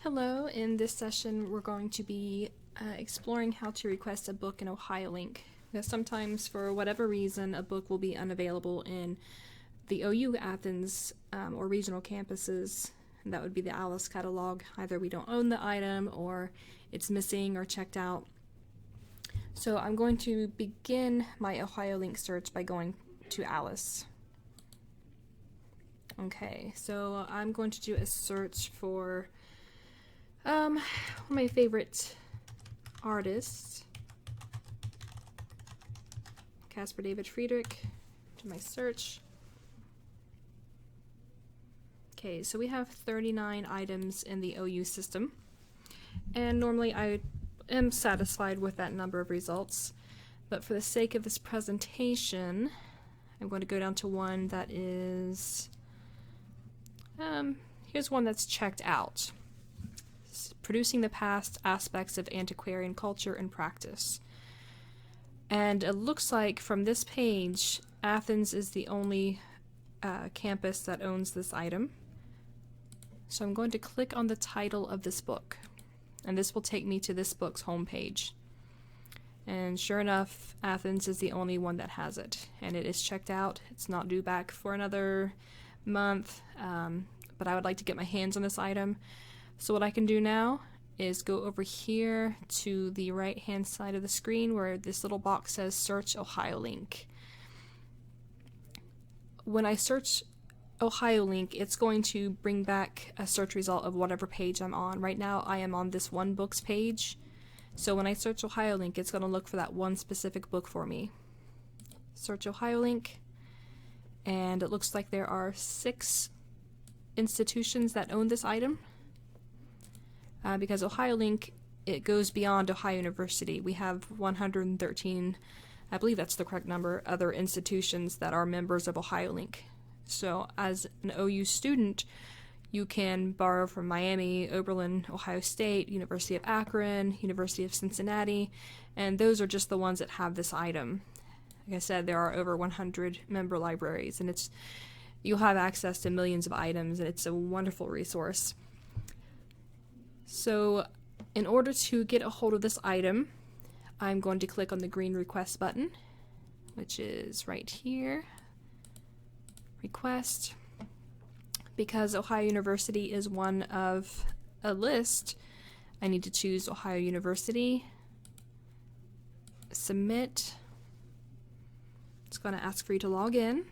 Hello, in this session we're going to be exploring how to request a book in OhioLINK. Because sometimes, for whatever reason, a book will be unavailable in the OU Athens or regional campuses. And that would be the Alice catalog. Either we don't own the item or it's missing or checked out. So I'm going to begin my OhioLINK search by going to Alice. Okay, so I'm going to do a search for one of my favorite artists, Caspar David Friedrich, to my search. Okay, so we have 39 items in the OU system, and normally I am satisfied with that number of results, but for the sake of this presentation, I'm going to go down to one that is, here's one that's checked out. Producing the past aspects of antiquarian culture and practice. And it looks like from this page, Athens is the only campus that owns this item. So I'm going to click on the title of this book, and this will take me to this book's homepage. And sure enough, Athens is the only one that has it, and it is checked out. It's not due back for another month, but I would like to get my hands on this item. So what I can do now is go over here to the right hand side of the screen where this little box says search OhioLINK. When I search OhioLINK, it's going to bring back a search result of whatever page I'm on. Right now I am on this one book's page, so when I search OhioLINK, it's going to look for that one specific book for me. Search OhioLINK, and it looks like there are 6 institutions that own this item. Because OhioLINK, it goes beyond Ohio University. We have 113, I believe that's the correct number, other institutions that are members of OhioLINK. So as an OU student, you can borrow from Miami, Oberlin, Ohio State, University of Akron, University of Cincinnati, and those are just the ones that have this item. Like I said, there are over 100 member libraries, and you'll have access to millions of items, and it's a wonderful resource. So in order to get a hold of this item, I'm going to click on the green request button, which is right here. Request. Because Ohio University is one of a list, I need to choose Ohio University. Submit. It's going to ask for you to log in.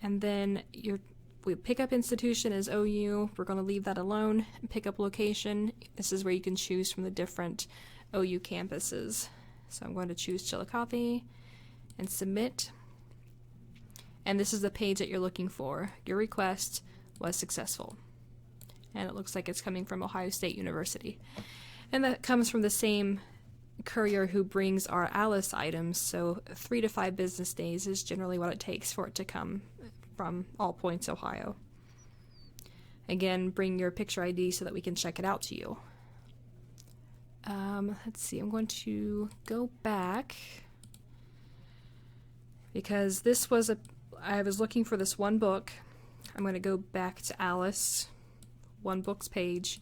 And then we pick up institution as OU. We're going to leave that alone. Pick up location. This is where you can choose from the different OU campuses. So I'm going to choose Chillicothe and submit. And this is the page that you're looking for. Your request was successful. And it looks like it's coming from Ohio State University. And that comes from the same courier who brings our Alice items, so 3 to 5 business days is generally what it takes for it to come from All Points, Ohio. Again, bring your picture ID so that we can check it out to you. Let's see, I'm going to go back because I was looking for this one book. I'm going to go back to Alice, one book's page.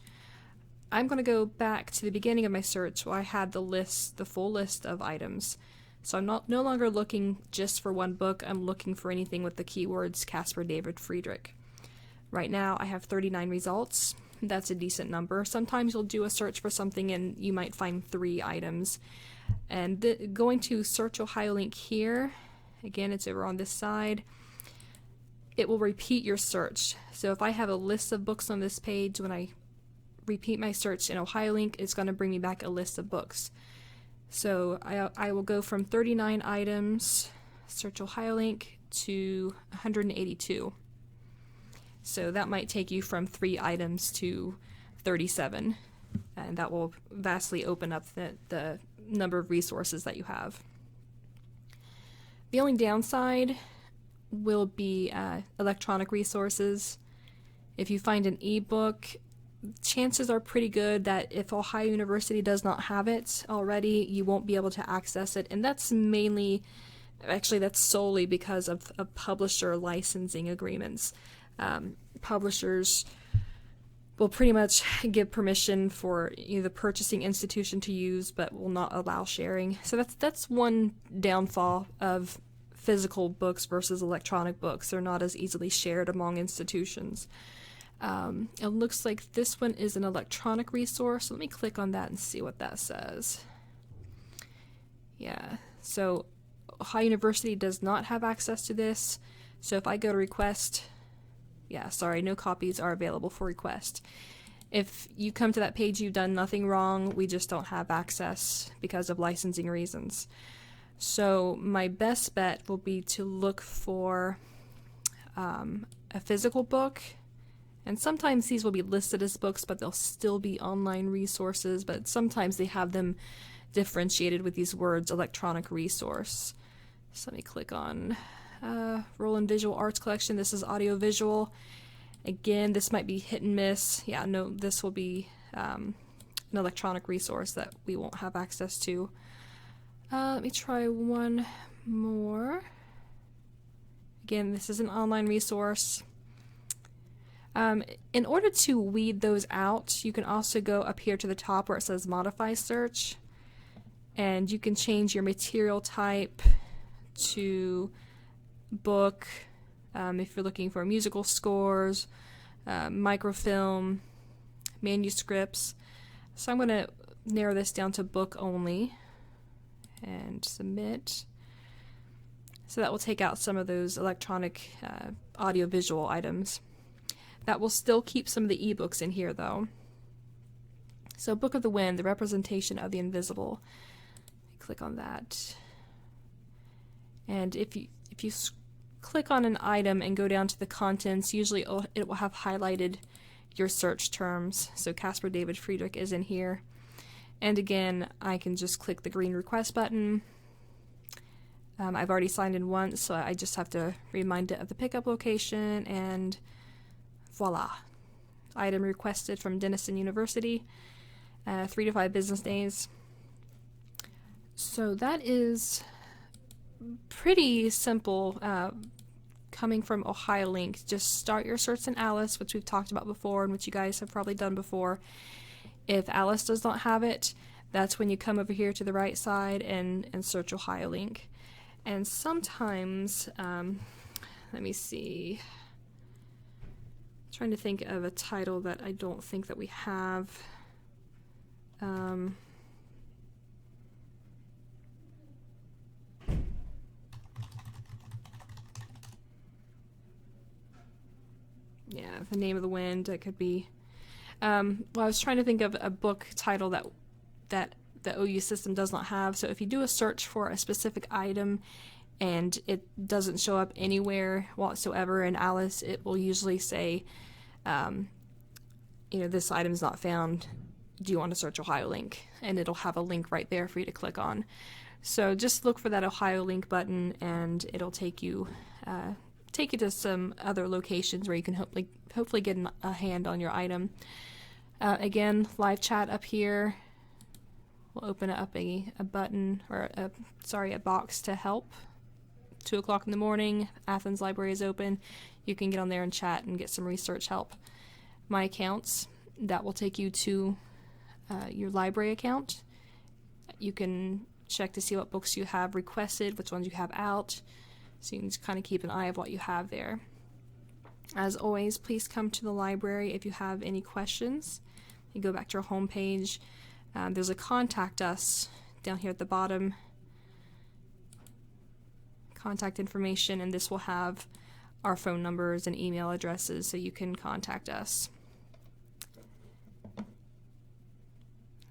I'm going to go back to the beginning of my search where I had the full list of items. So I'm no longer looking just for one book, I'm looking for anything with the keywords Caspar David Friedrich. Right now I have 39 results. That's a decent number. Sometimes you'll do a search for something and you might find 3 items. And going to search OhioLINK here, again it's over on this side, it will repeat your search. So if I have a list of books on this page, when I repeat my search in OhioLINK, it's going to bring me back a list of books. So I will go from 39 items, search OhioLINK, to 182. So that might take you from 3 items to 37, and that will vastly open up the number of resources that you have. The only downside will be electronic resources. If you find an ebook, chances are pretty good that if Ohio University does not have it already, you won't be able to access it, and that's mainly Actually, that's solely because of publisher licensing agreements. Publishers will pretty much give permission for the purchasing institution to use, but will not allow sharing. So that's one downfall of physical books versus electronic books. They're not as easily shared among institutions. It looks like this one is an electronic resource. Let me click on that and see what that says. Yeah, so Ohio University does not have access to this. So if I go to request, yeah, sorry, no copies are available for request. If you come to that page, you've done nothing wrong. We just don't have access because of licensing reasons. So my best bet will be to look for a physical book. And sometimes these will be listed as books, but they'll still be online resources. But sometimes they have them differentiated with these words, electronic resource. So let me click on Roland Visual Arts Collection. This is audio-visual. Again, this might be hit and miss. Yeah, no, this will be an electronic resource that we won't have access to. Let me try one more. Again, this is an online resource. In order to weed those out, you can also go up here to the top where it says Modify Search, and you can change your material type to book, if you're looking for musical scores, microfilm, manuscripts. So I'm going to narrow this down to book only and submit. So that will take out some of those electronic audio-visual items. That will still keep some of the ebooks in here though. So Book of the Wind, the representation of the invisible. Click on that. And if you click on an item and go down to the contents, usually it will have highlighted your search terms. So Caspar David Friedrich is in here. And again, I can just click the green request button. I've already signed in once, so I just have to remind it of the pickup location, and voila. Item requested from Denison University, 3 to 5 business days. So that is pretty simple. Coming from OhioLINK, just start your search in Alice, which we've talked about before and which you guys have probably done before. If Alice does not have it, that's when you come over here to the right side and search OhioLINK. And sometimes, let me see, I'm trying to think of a title that I don't think that we have. Yeah, The Name of the Wind, it could be. Well, I was trying to think of a book title that the OU system does not have. So if you do a search for a specific item and it doesn't show up anywhere whatsoever in Alice, it will usually say, this item is not found. Do you want to search OhioLINK? And it'll have a link right there for you to click on. So just look for that OhioLINK button, and it'll take you to some other locations where you can hopefully get a hand on your item. Again, live chat up here. We'll open up a button, or a box to help. 2 o'clock in the morning, Athens Library is open. You can get on there and chat and get some research help. My accounts, that will take you to your library account. You can check to see what books you have requested, which ones you have out. So you can just kind of keep an eye of what you have there. As always, please come to the library if you have any questions. You go back to our home page. There's a Contact Us down here at the bottom. Contact information, and this will have our phone numbers and email addresses so you can contact us.